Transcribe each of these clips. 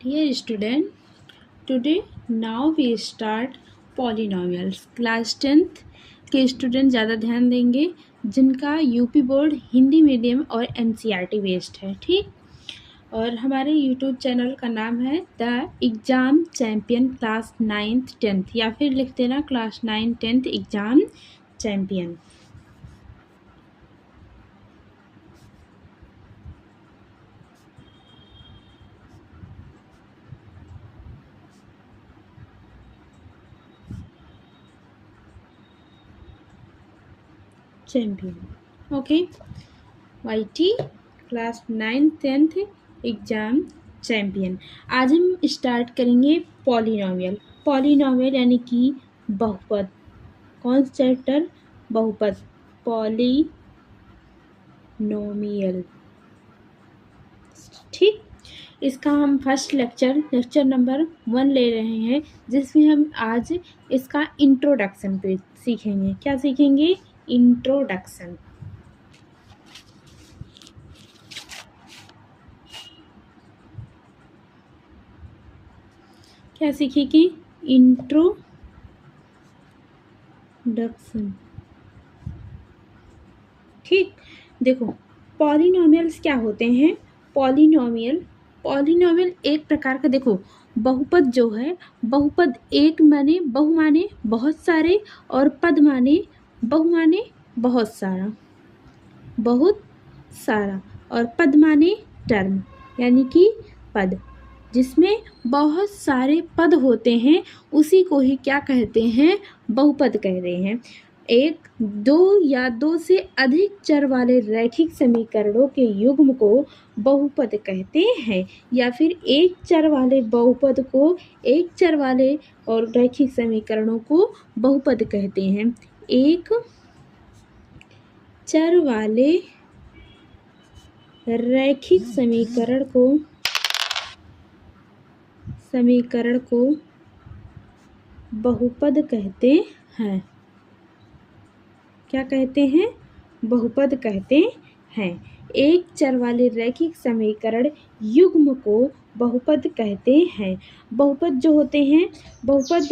Dear student, today now we start polynomials. Class 10th के student ज़्यादा ध्यान देंगे जिनका यूपी बोर्ड हिंदी मीडियम और एनसीईआरटी बेस्ड है, ठीक। और हमारे यूट्यूब चैनल का नाम है the exam champion class 9th 10th, या फिर लिख देना class 9 10th exam champion. Champion okay, YT class 9 10th exam champion. आज हम स्टार्ट करेंगे पॉलिनोमियल। पॉलिनोमियल यानी कि बहुपद। कौन सा चैप्टर? बहुपद, पॉलिनोमियल, ठीक। इसका हम फर्स्ट लेक्चर नंबर 1 ले रहे हैं, जिसमें हम आज इसका इंट्रोडक्शन पे सीखेंगे। क्या सीखेंगे? इंट्रोडक्शन। क्या सीखेंगे? इंट्रोडक्शन, ठीक। देखो, पॉलिनोमियल्स क्या होते हैं? पॉलिनोमियल एक प्रकार का, देखो, बहुपद जो है, बहुपद एक माने बहु माने बहुत सारे, और पद माने बहु माने बहुत सारा, और पद माने टर्म, यानी कि पद जिसमें बहुत सारे पद होते हैं उसी को ही क्या कहते हैं? बहुपद कह रहे हैं। एक, दो या दो से अधिक चर वाले रैखिक समीकरणों के युग्म को बहुपद कहते हैं, या फिर एक चर वाले बहुपद को, एक चर वाले और रैखिक समीकरणों को बहुपद कहते हैं। एक चर वाले रैखिक समीकरण को बहुपद कहते हैं। क्या कहते हैं? बहुपद कहते हैं। एक चर वाले रैखिक समीकरण युग्म को बहुपद कहते हैं। बहुपद जो होते हैं, बहुपद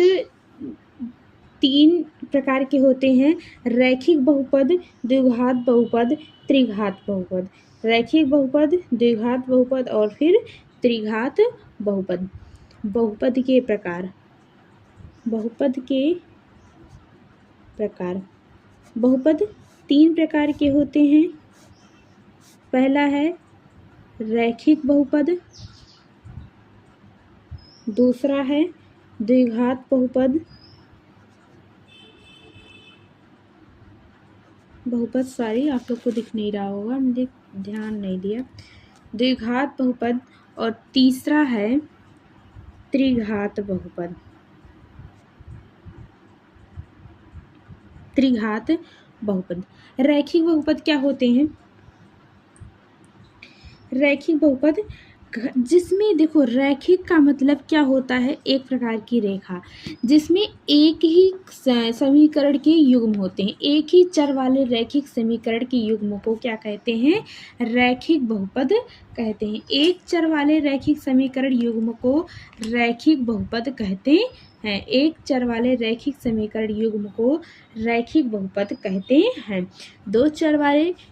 3 प्रकार के होते हैं: रैखिक बहुपद, द्विघात बहुपद, त्रिघात बहुपद। रैखिक बहुपद, द्विघात बहुपद और फिर त्रिघात बहुपद। बहुपद के प्रकार। बहुपद 3 प्रकार के होते हैं। पहला है रैखिक बहुपद, दूसरा है द्विघात बहुपद। आप लोग को दिख नहीं रहा होगा, मुझे ध्यान नहीं दिया। द्विघात बहुपद, और तीसरा है त्रिघात बहुपद। रैखिक बहुपद क्या होते हैं? रैखिक बहुपद जिसमें, देखो, रैखिक का मतलब क्या होता है? एक प्रकार की रेखा जिसमें एक ही समीकरण के युग्म होते हैं। एक ही चर वाले रैखिक समीकरण के युग्म को क्या कहते हैं? रैखिक बहुपद कहते हैं। एक चर वाले रैखिक समीकरण युग्म को रैखिक बहुपद कहते हैं। एक चर वाले रैखिक समीकरण युग्म को रैखिक बहुपद कहते हैं।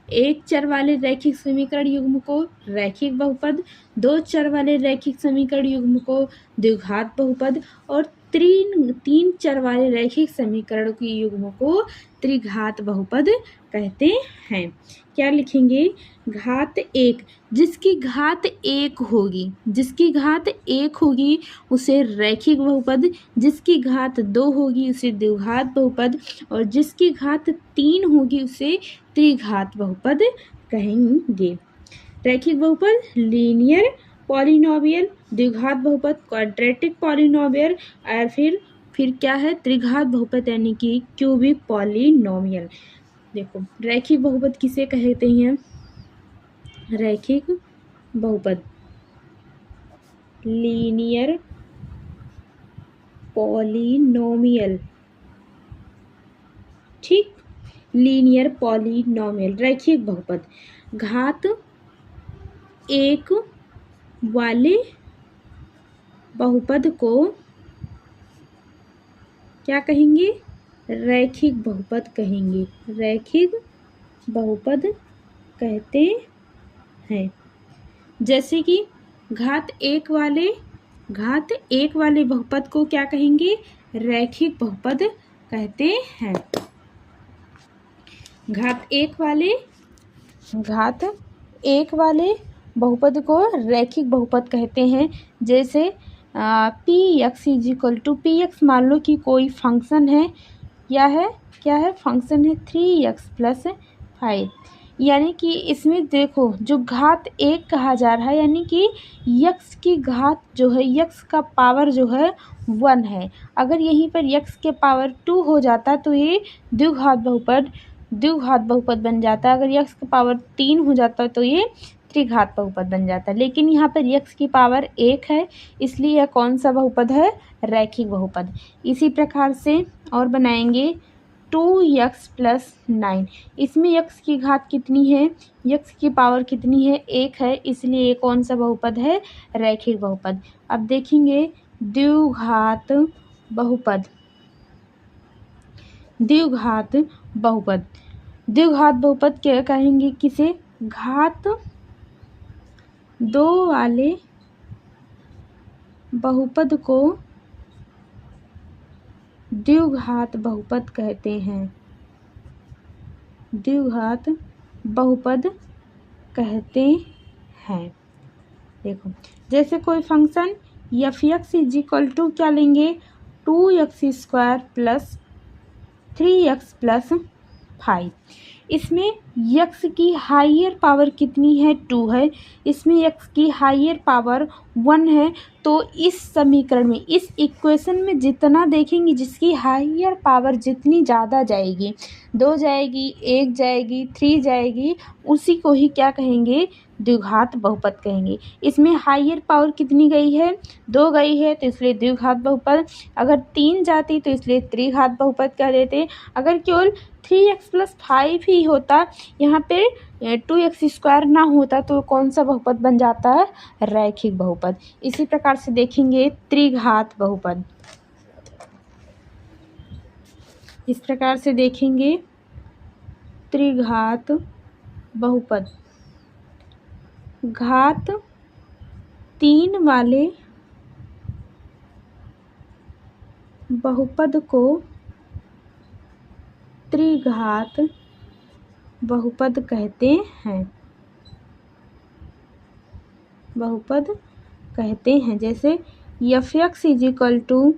एक चर वाले रैखिक समीकरण युग्म को रैखिक बहुपद, 2 चर वाले रैखिक समीकरण युग्म को द्विघात बहुपद, और 3 चर वाले रैखिक समीकरण के युग्म को त्रिघात बहुपद कहते हैं। क्या लिखेंगे? घात 1, जिसकी घात 1 होगी उसे रैखिक बहुपद, जिसकी घात 2 होगी उसे द्विघात बहुपद, और जिसकी घात 3 होगी उसे त्रिघात बहुपद कहेंगे। रैखिक बहुपद लीनियर पॉलिनोमियल, द्विघात बहुपद क्वाड्रेटिक पॉलिनोमियल, और फिर क्या है? त्रिघात बहुपद यानी कि क्यूबिक पॉलिनोमियल। देखो, रैखिक बहुपद किसे कहते हैं? रैखिक बहुपद लीनियर पॉलिनोमियल, ठीक। लीनियर पॉलिनोमियल रैखिक बहुपद घात 1 वाले बहुपद को क्या कहेंगे? रैखिक बहुपद कहेंगे। रैखिक बहुपद कहते हैं। जैसे कि घात एक वाले बहुपद को क्या कहेंगे? रैखिक बहुपद कहते हैं। घात एक वाले बहुपद को रैखिक बहुपद कहते हैं। जैसे P X is equal to P X, मान लो कि कोई फंक्शन है, क्या है फंक्शन है 3x+5, यानी कि इसमें देखो जो घात एक कहा जा रहा है, यानी कि यक्स की घात जो है, यक्स का पावर जो है 1 है। अगर यहीं पर यक्स के पावर 2 हो जाता तो ये द्विघात बहुपद बन जाता। अगर यक्स का पावर 3 हो जाता तो ये त्रिघात बहुपद बन जाता। लेकिन यहाँ पर यक्स की पावर 1 है, इसलिए यह कौन सा बहुपद है? रैखिक बहुपद। इसी प्रकार से और बनाएंगे 2x+9। इसमें यक्स की घात कितनी है? यक्स की पावर कितनी है? 1 है, इसलिए ये कौन सा बहुपद है? रैखिक बहुपद। अब देखेंगे द्विघात बहुपद। द्विघात बहुपद क्या कहेंगे? किसे? घात 2 वाले बहुपद को द्विघात बहुपद कहते हैं। द्विघात बहुपद कहते हैं। देखो जैसे कोई function f(x) is equal to क्या लेंगे? 2x² + 3x+5। इसमें यक्स की हायर पावर कितनी है? 2 है। इसमें यक्स की हायर पावर 1 है। तो इस समीकरण में, इस इक्वेशन में जितना देखेंगे, जिसकी हायर पावर जितनी ज़्यादा जाएगी, 2 जाएगी, 1 जाएगी, 3 जाएगी, उसी को ही क्या कहेंगे? द्विघात बहुपद कहेंगे। इसमें हायर पावर कितनी गई है? 2 गई है, तो इसलिए द्विघात बहुपद। अगर 3 जाती तो इसलिए त्रिघात बहुपद कह देते। अगर केवल 3x+5 ही होता, यहाँ पे 2x² ना होता, तो कौन सा बहुपद बन जाता है? रैखिक बहुपद। इसी प्रकार से देखेंगे त्रिघात बहुपद। इस प्रकार से देखेंगे त्रिघात बहुपद। घात 3 वाले बहुपद को त्रिघात बहुपद कहते हैं। जैसे f(x) is equal to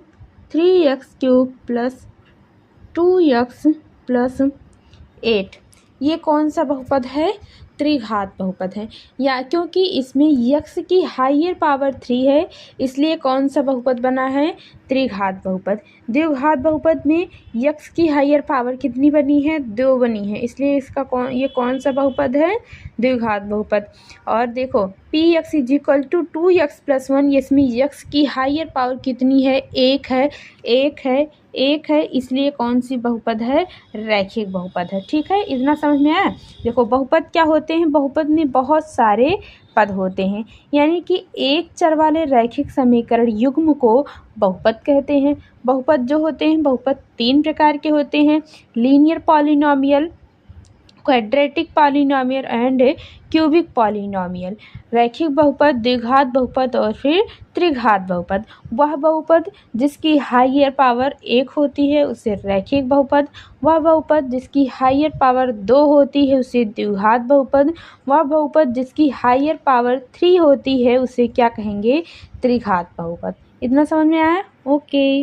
3x³ + 2x+8। ये कौन सा बहुपद है? त्रिघात बहुपद है। या क्योंकि इसमें यक्स की हायर पावर 3 है, इसलिए कौन सा बहुपद बना है? त्रिघात बहुपद। द्विघात बहुपद में यक्स की हायर पावर कितनी बनी है? 2 बनी है, इसलिए ये कौन सा बहुपद है? द्विघात बहुपद। और देखो px is equal to 2x+1, इसमें यक्स की हायर पावर कितनी है? 1 है, इसलिए कौन सी बहुपद है? रैखिक बहुपद है। ठीक है, इतना समझ में आया? देखो बहुपद क्या होते हैं? बहुपद में बहुत सारे पद होते हैं, यानी कि एक चर वाले रैखिक समीकरण युग्म को बहुपद कहते हैं। बहुपद जो होते हैं, बहुपद 3 प्रकार के होते हैं: linear polynomial, quadratic polynomial and cubic polynomial. रैखिक बहुपद, द्विघात बहुपद और फिर त्रिघात बहुपद। वह बहुपद जिसकी हायर पावर 1 होती है उसे रैखिक बहुपद, वह बहुपद जिसकी हायर पावर 2 होती है उसे द्विघात बहुपद, वह बहुपद जिसकी हायर पावर 3 होती है उसे क्या कहेंगे? त्रिघात बहुपद। इतना समझ में आया? ओके।